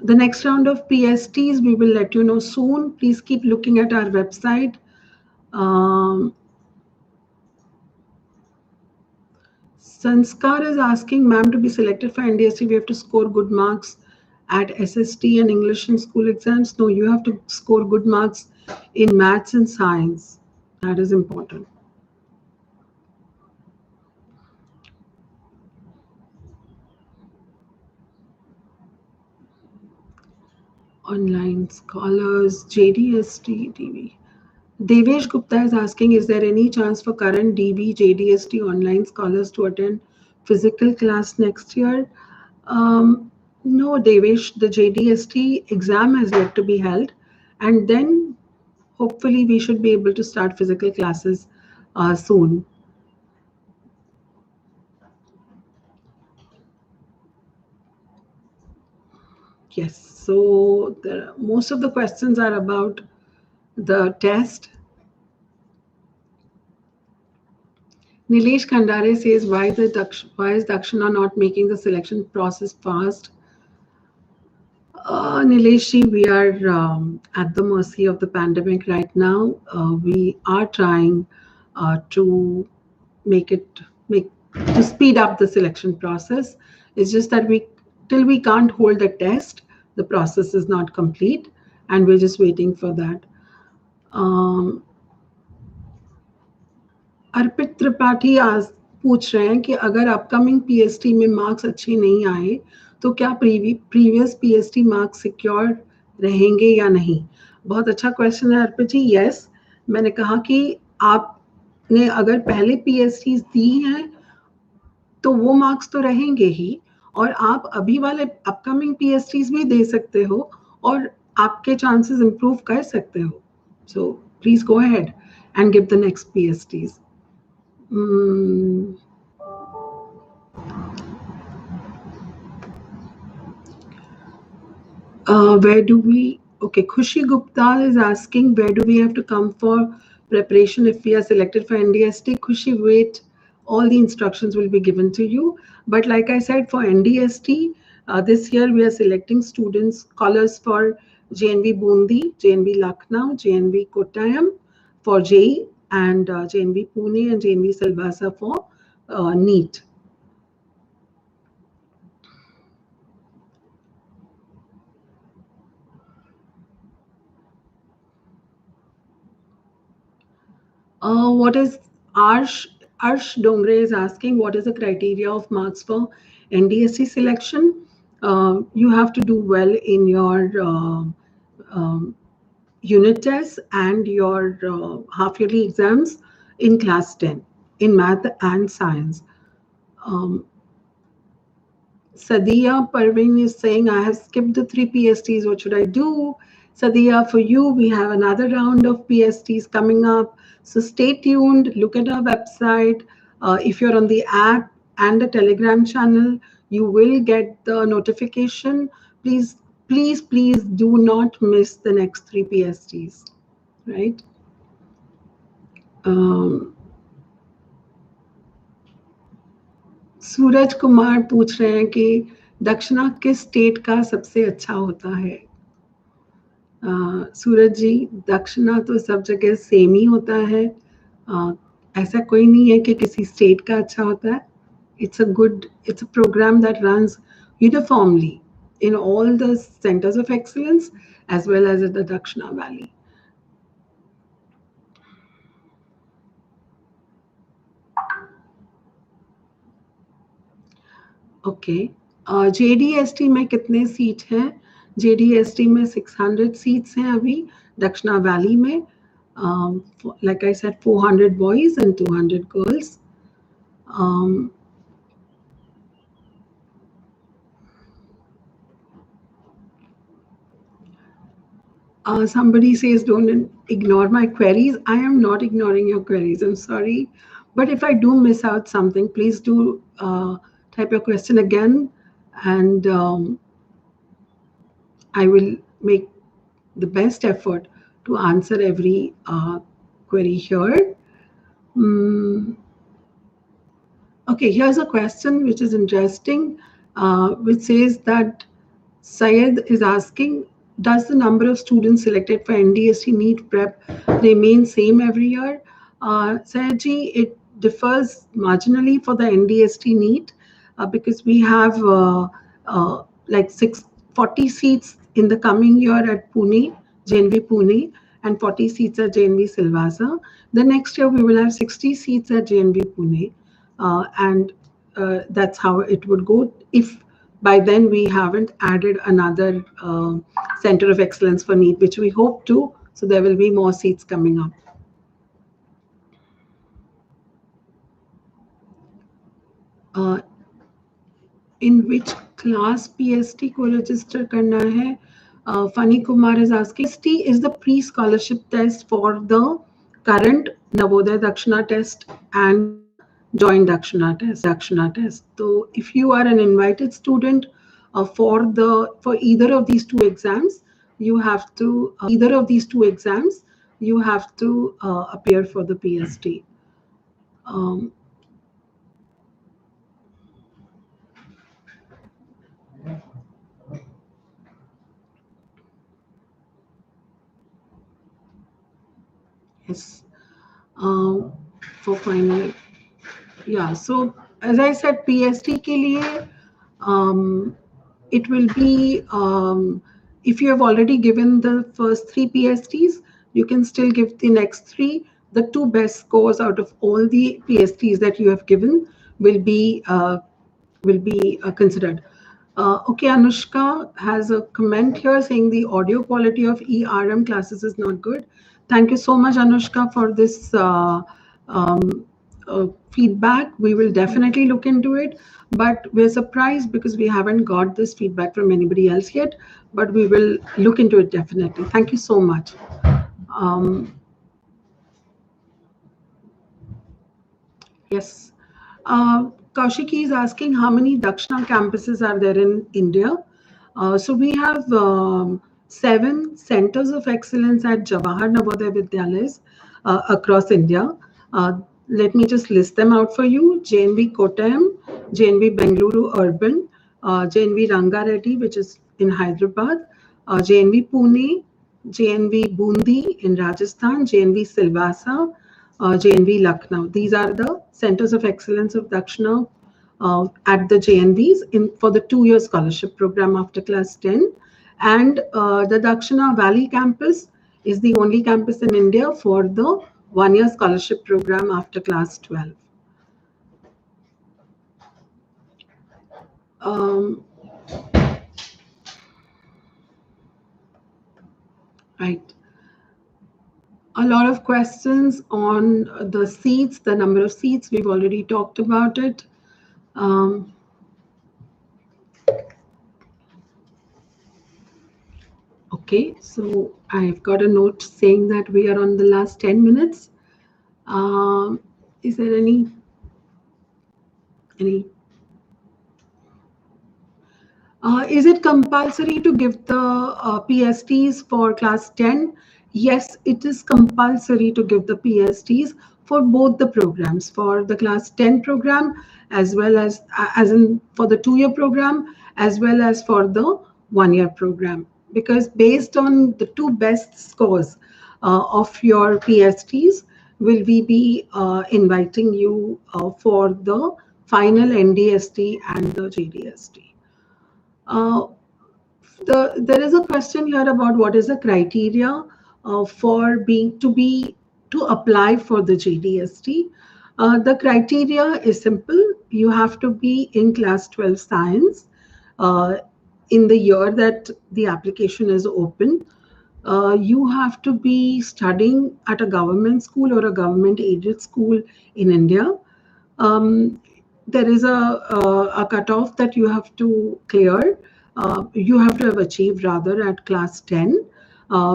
The next round of PSTs, we will let you know soon. Please keep looking at our website. Sanskar is asking, ma'am, to be selected for NDST, we have to score good marks at SST and English and school exams. No, you have to score good marks in maths and science. That is important. Online scholars, JDST, DV. Devesh Gupta is asking, is there any chance for current DB, JDST online scholars to attend physical class next year? No, Devesh, the JDST exam has yet to be held. And then hopefully we should be able to start physical classes soon. Yes, so most of the questions are about the test. Nilesh Khandare says, why is Dakshana not making the selection process fast? Nilesh, we are at the mercy of the pandemic right now. We are trying to to speed up the selection process. It's just that till we can't hold the test, the process is not complete, and we're just waiting for that. अर्पित त्रिपाठी पूछ रहे हैं कि अगर upcoming PST में marks अच्छे नहीं आए तो क्या प्रीवियस पीएसटी मार्क्स सिक्योर रहेंगे या नहीं. बहुत अच्छा क्वेश्चन है अर्पित जी. यस, मैंने कहा कि आपने अगर पहले पीएसटीज दी हैं तो वो मार्क्स तो रहेंगे ही, और आप अभी वाले अपकमिंग पीएसटीज भी दे सकते हो और आपके चांसेस इंप्रूव कर सकते हो. So please go ahead and give the next PSTs. Where do we, okay, Khushi Gupta is asking, where do we have to come for preparation if we are selected for NDST? Khushi, wait, all the instructions will be given to you. But like I said, for NDST, this year we are selecting students, scholars for JNV Bundi, JNV Lucknow, JNV Kottayam for JEE, and JNV Pune and JNV Silvassa for NEET. What is Arsh Dongre is asking, what is the criteria of marks for NDSC selection? You have to do well in your unit tests and your half-yearly exams in class 10 in math and science. Sadia Parveen is saying, I have skipped the 3 PSTs. What should I do? Sadia, for you, we have another round of PSTs coming up. So stay tuned. Look at our website. If you're on the app and the Telegram channel, you will get the notification. Please, please, please do not miss the next 3 PSTs. Right? Suraj Kumar पूछ रहे हैं कि दक्षिणा किस state का सबसे अच्छा होता है। सूरज जी, दक्षिणा तो सब जगह सेम ही होता है। ऐसा कोई नहीं है कि किसी स्टेट का अच्छा होता है। It's a program that runs uniformly in all the centers of excellence as well as at the Dakshina Valley. Okay, JDST में कितने सीट हैं? JDST में 600 सीट्स हैं अभी दक्षिणा वैली में. Like I said, 400 boys and 200 girls. Somebody says, don't ignore my queries. I am not ignoring your queries. I'm sorry. But if I do miss out something, please do type your question again, and I will make the best effort to answer every query here. Okay, here's a question which is interesting, which says that Syed is asking, does the number of students selected for NDST NEET prep remain same every year? Syed ji, it differs marginally for the NDST NEET because we have like 40 seats in the coming year at Pune, JNV Pune, and 40 seats at JNV Silvassa. The next year we will have 60 seats at JNV Pune, and that's how it would go if by then we haven't added another center of excellence for NEET, which we hope to. So there will be more seats coming up. In which class PST को register करना है? Fani Kumar is asking, PST is the pre-scholarship test for the current Navodaya Dakshina test and the joint Dakshina test. So if you are an invited student for either of these two exams, you have to appear for the PST. Yes, for final. Yeah, so as I said, PST के लिए, it will be, if you have already given the first 3 PSTs, you can still give the next 3. The 2 best scores out of all the PSTs that you have given will be considered. Okay, Anushka has a comment here saying the audio quality of ERM classes is not good. Thank you so much, Anushka, for this feedback. We will definitely look into it, but we're surprised because we haven't got this feedback from anybody else yet, but we will look into it definitely. Thank you so much. Yes. Kaushiki is asking how many Dakshina campuses are there in India. So we have 7 centers of excellence at Jawahar Navodaya Vidyalayas across India. Let me just list them out for you. JNV Kottayam, JNV Bengaluru Urban, JNV Rangareddy, which is in Hyderabad, JNV Pune, JNV Bundi in Rajasthan, JNV Silvassa, JNV Lucknow. These are the centers of excellence of Dakshina at the JNVs for the 2-year scholarship program after class 10. And the Dakshina Valley campus is the only campus in India for the 1-year scholarship program after class 12. Right. A lot of questions on the seats, the number of seats. We've already talked about it. Okay, so I've got a note saying that we are on the last 10 minutes. Is there any is it compulsory to give the PSTs for class 10? Yes, it is compulsory to give the PSTs for both the programs, for the class 10 program as well as in for the 2-year program, as well as for the 1-year program. Because based on the two best scores of your PSTs, will we be inviting you for the final NDST and the JDST. Uh, there is a question here about what is the criteria for to apply for the JDST. The criteria is simple. You have to be in class 12 science uh, in the year that the application is open. You have to be studying at a government school or a government aided school in India. Um, there is a cutoff that you have to clear. You have to have achieved rather at class 10,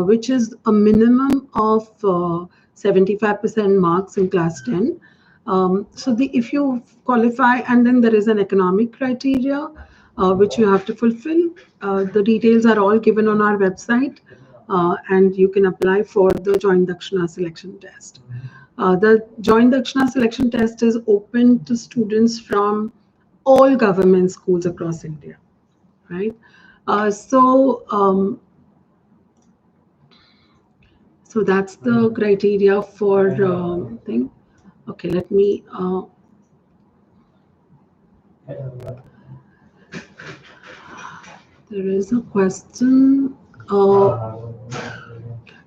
which is a minimum of 75% marks in class 10. So if you qualify, and then there is an economic criteria which you have to fulfill. The details are all given on our website, and you can apply for the Joint Dakshana selection test. The Joint Dakshana selection test is open to students from all government schools across India, right? So that's the criteria for thing. Okay, let me. There is a question.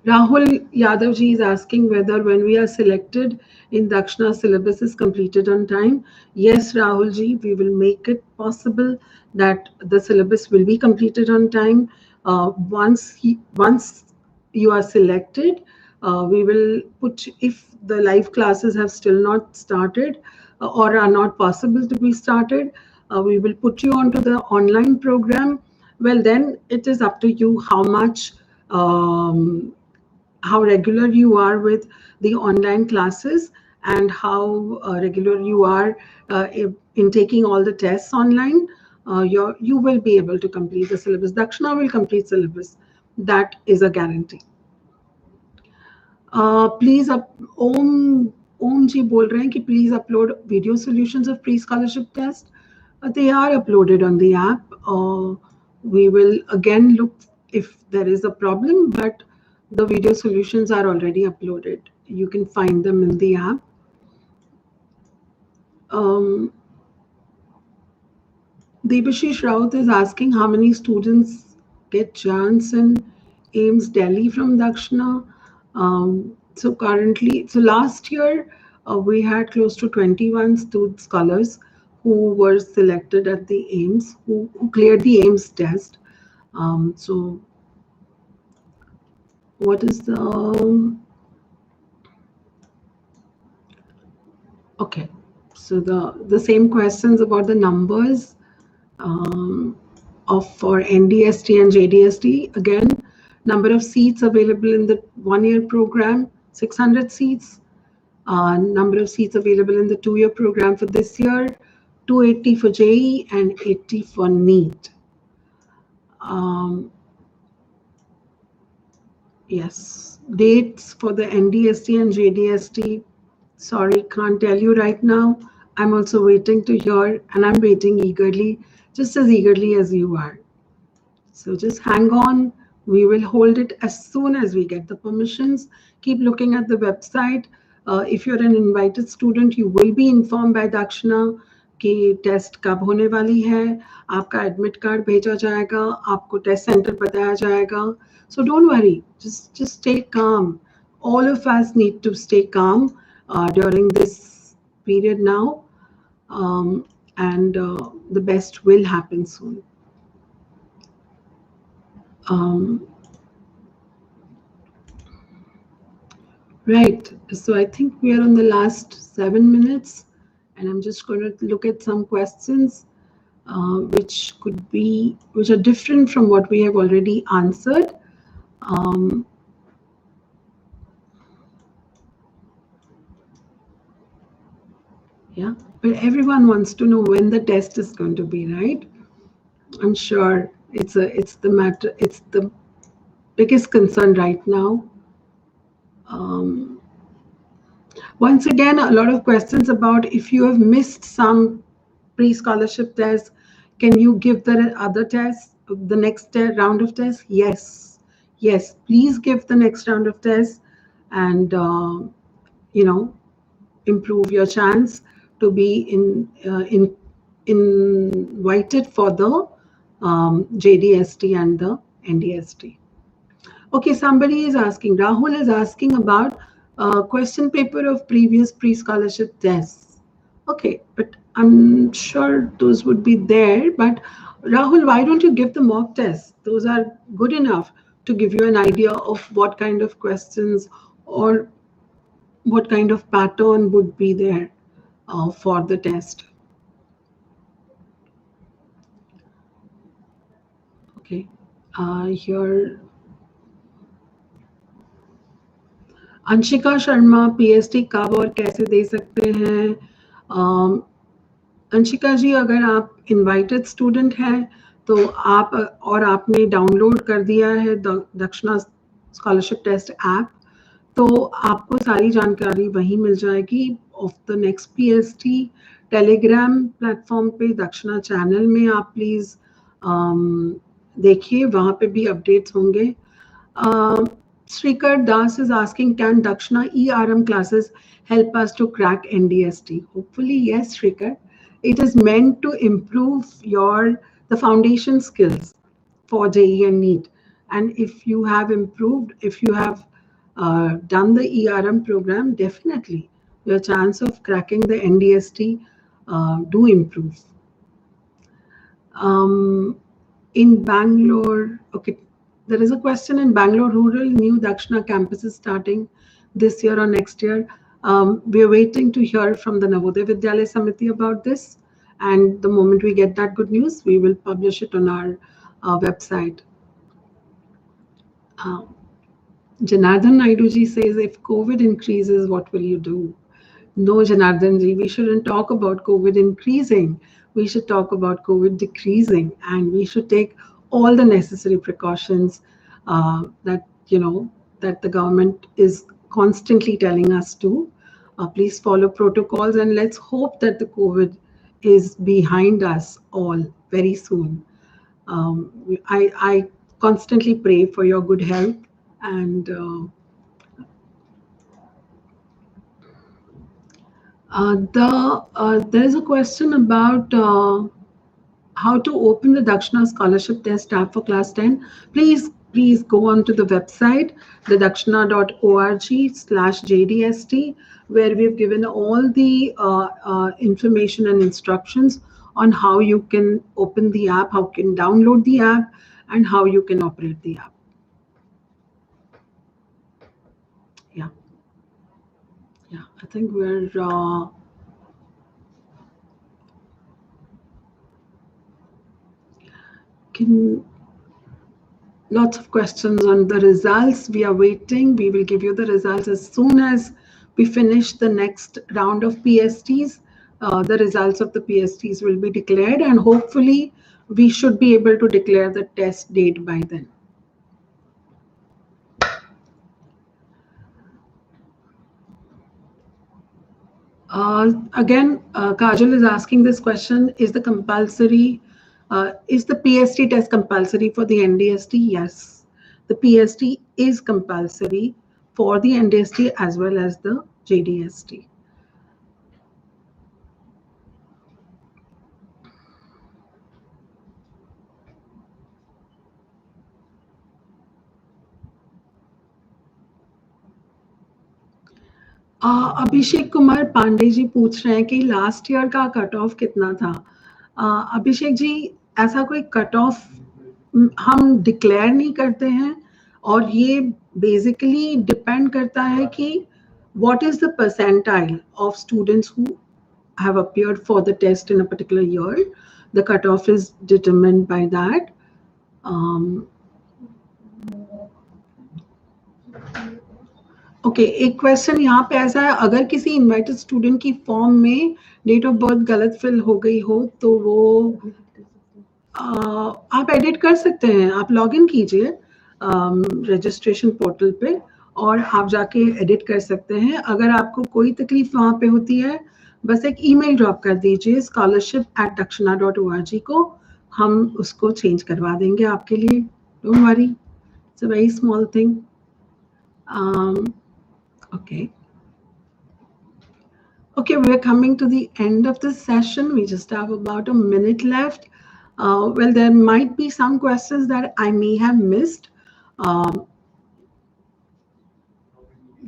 Rahul Yadavji is asking whether when we are selected in Dakshana syllabus is completed on time. Yes, Rahulji, we will make it possible that the syllabus will be completed on time. Once you are selected, we will put, if the live classes have still not started or are not possible to be started, we will put you onto the online program. Well, then it is up to you how regular you are with the online classes and how regular you are in taking all the tests online. You will be able to complete the syllabus. Dakshana will complete syllabus. That is a guarantee. Please ओम जी बोल रहे हैं कि please upload video solutions of pre-scholarship test. They are uploaded on the app. We will again look if there is a problem, but the video solutions are already uploaded. You can find them in the app. Debashish Raut is asking how many students get chance in AIMS Delhi from Dakshana. So last year we had close to 21 scholars who were selected at the AIMS, who cleared the AIMS test. So what is the... Okay, so the same questions about the numbers for NDST and JDST. Again, number of seats available in the 1-year program, 600 seats. Number of seats available in the 2-year program for this year, 280 for JEE and 80 for NEET. Yes, dates for the NDST and JDST. Sorry, can't tell you right now. I'm also waiting to hear, and I'm waiting eagerly, just as eagerly as you are. So just hang on. We will hold it as soon as we get the permissions. Keep looking at the website. If you're an invited student, you will be informed by Dakshana कि test कब होने वाली है, आपका admit card भेजा जाएगा, आपको test centre बताया जाएगा. So don't worry, just stay calm. All of us need to stay calm during this period now, and the best will happen soon. Right, so I think we are on the last 7 minutes, and I'm just going to look at some questions which are different from what we have already answered. Um, yeah, but everyone wants to know when the test is going to be, right? I'm sure it's the biggest concern right now. Um, Once again, a lot of questions about if you have missed some pre-scholarship tests, can you give the other tests, the next round of tests? Yes, yes, please give the next round of tests and, you know, improve your chance to be invited for the JDST and the NDST. Okay, somebody is asking, Rahul is asking about question paper of previous pre-scholarship tests. Okay, but I'm sure those would be there. But Rahul, why don't you give the mock tests? Those are good enough to give you an idea of what kind of questions or what kind of pattern would be there for the test. Okay, here Anshika Sharma PhD कब और कैसे दे सकते हैं? अंशिका जी, अगर आप invited student हैं तो आप और आपने डाउनलोड कर दिया है दक्षिणा स्कॉलरशिप टेस्ट ऐप, तो आपको सारी जानकारी वहीं मिल जाएगी of the next PST Telegram platform पे, दक्षिणा चैनल में आप प्लीज़ देखिए, वहाँ पे भी अपडेट्स होंगे. Srikar Das is asking, can Dakshana ERM classes help us to crack NDST? Hopefully, yes, Srikar. It is meant to improve the foundation skills for JEE and NEET. And if you have improved, if you have done the ERM program, definitely your chance of cracking the NDST do improve. In Bangalore, okay, there is a question in Bangalore rural, new Dakshina campus is starting this year or next year. We are waiting to hear from the Navodaya Vidyalaya Samiti about this. And the moment we get that good news, we will publish it on our website. Janardhan Naidu ji says, if COVID increases, what will you do? No, Janardhan ji, we shouldn't talk about COVID increasing. We should talk about COVID decreasing, and we should take all the necessary precautions that the government is constantly telling us to. Please follow protocols, and let's hope that the COVID is behind us all very soon. I constantly pray for your good health, and there is a question about how to open the Dakshina Scholarship Test app for Class 10. Please go on to the website, the dakshina.org/JDST, where we've given all the information and instructions on how you can open the app, how you can download the app, and how you can operate the app. Yeah, I think we're lots of questions on the results. We are waiting. We will give you the results as soon as we finish the next round of PSTs. The results of the PSTs will be declared, and hopefully we should be able to declare the test date by then. Again, Kajal is asking this question, is the PST test compulsory for the NDST? Yes, the PST is compulsory for the NDST as well as the JDST. Abhishek Kumar Pandey ji पूछ रहे हैं कि last year का cut off कितना था. अभिषेक जी, ऐसा कोई cut off हम डिक्लेयर नहीं करते हैं, और ये बेसिकली डिपेंड करता है कि what is the percentile of students who have appeared for the test in a particular year. The cutoff is determined by that. Okay, एक क्वेश्चन यहाँ पे ऐसा है, अगर किसी इनवाइटेड स्टूडेंट की फॉर्म में डेट ऑफ बर्थ गलत फिल हो गई हो तो वो आप एडिट कर सकते हैं। आप लॉग इन कीजिए रजिस्ट्रेशन पोर्टल पे और आप जाके एडिट कर सकते हैं। अगर आपको कोई तकलीफ वहाँ पे होती है, बस एक ईमेल ड्रॉप कर दीजिए scholarship@dakshana.org को, हम उसको चेंज करवा देंगे आपके लिए। Don't worry, it's a very small thing. Okay, Okay, we're coming to the end of this session. We just have about a minute left. Well, there might be some questions that I may have missed. Um,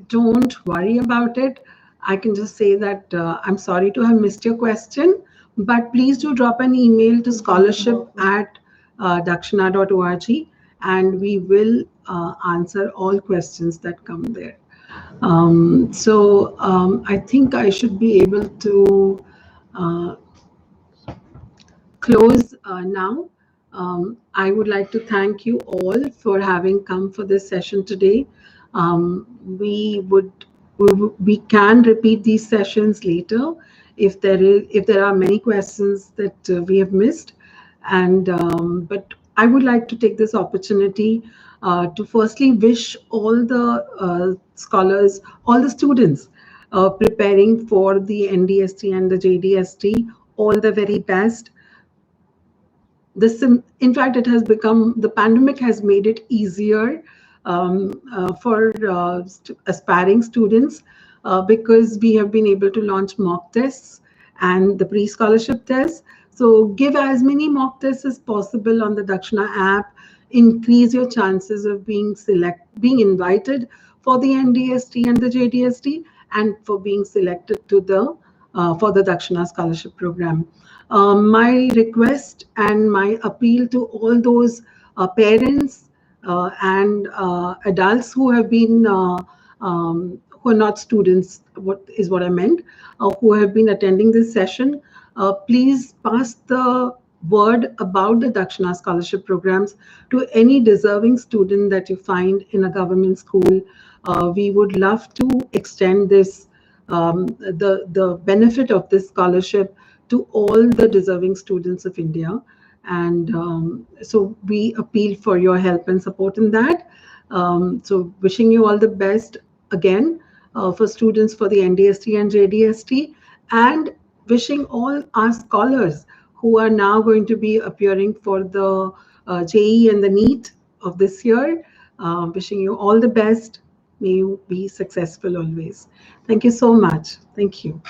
don't worry about it. I can just say that I'm sorry to have missed your question, but please do drop an email to scholarship@dakshana.org and we will answer all questions that come there. I think I should be able to uh, close now. I would like to thank you all for having come for this session today. Um, we would we can repeat these sessions later if there are many questions that we have missed. And but I would like to take this opportunity to firstly wish all the scholars, all the students preparing for the NDST and the JDST, all the very best. This, in fact, it has become, the pandemic has made it easier for aspiring students because we have been able to launch mock tests and the pre-scholarship tests. So give as many mock tests as possible on the Dakshana app. Increase your chances of being invited for the NDST and the JDST, and for being selected to the for the Dakshana scholarship program. My request and my appeal to all those parents and adults who have been who are not students, what I meant, who have been attending this session, please pass the word about the Dakshana scholarship programs to any deserving student that you find in a government school. We would love to extend this the benefit of this scholarship to all the deserving students of India. And so we appeal for your help and support in that. So wishing you all the best again for students for the NDST and JDST, and wishing all our scholars who are now going to be appearing for the JE and the NEET of this year. Wishing you all the best. May you be successful always. Thank you so much. Thank you.